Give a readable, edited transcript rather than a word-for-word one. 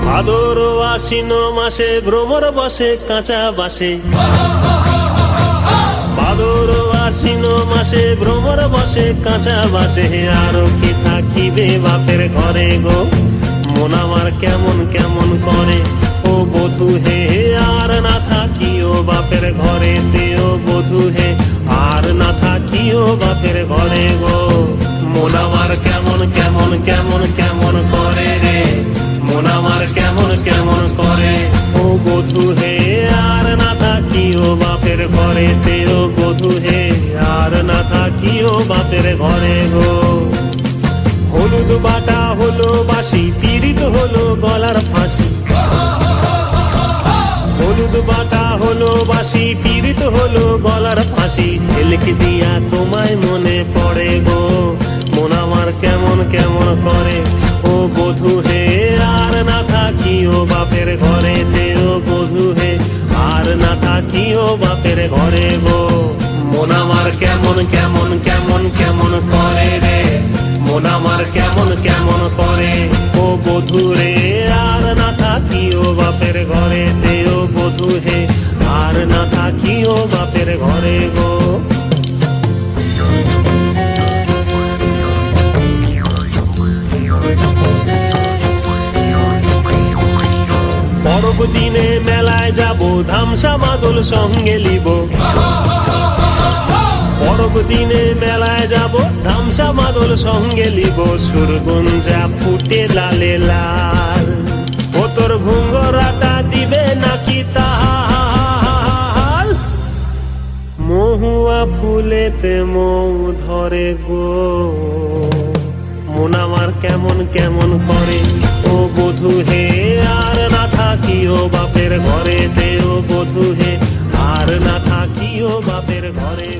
ভাদর আশ্বিন মাসে ভ্রমর বসে কাঁচা বাসে, ভাদর আশ্বিন মাসে ভ্রমর বসে কাঁচা বাসে। আরো কি থাকিবে বাপের ঘরে গো, মন আমার কেমন কেমন করে ও বধূ হে। আর না থাকিও বাপের ঘরে তেও বধূ হে, আর না থাকিও বাপের ঘরে গো। মন আমার কেমন কেমন কেমন কেমন করে রে, মন আমার কেমন কেমন করে ও বধূ হে। আর না থাকিও বাপের ঘরে তেও বধূ হে, আর না থাকিও বাপের ঘরে গো। হলুদ বাটা হলো বাসি, পীড়িত হলো গলার ফাঁসি। হলুদ বাটা হলো বাসি, পীড়িত হলো গলার ফাঁসি। ঝিলকে দিয়া তোমায় মনে পড়ে গো, মন আমার কেমন কেমন করে ও বধূ হে। আর না থাকিও বাপের ঘরে তেও বধূ হে, আর না থাকিও বাপের ঘরে গো। মন আমার কেমন কেমন কেমন কেমন করে রে, মন আমার কেমন কেমন করে ও বধূ রে। আর না থাকিও বাপের ঘরে তেও বধূ হে, আর না থাকিও বাপের ঘরে গো। পরব দিনে মেলায় যাব, ধামসা মাদল সঙ্গে লিব। পরব দিনে মেলায় যাব, ধামসা মাদল সঙ্গে লিব। সুরগুঞ্জা ফুটে লালে লাল, ও তোর ঘুঙ্গরাটা দিবে নাকি তাল। মহুয়া ফুলেতে মৌ ধরে গো, মন আমার কেমন কেমন করে ও বধূ হে। আর না থাকিও বাপের ঘরে তেও বধূ হে, আর না থাকিও বাপের ঘরে।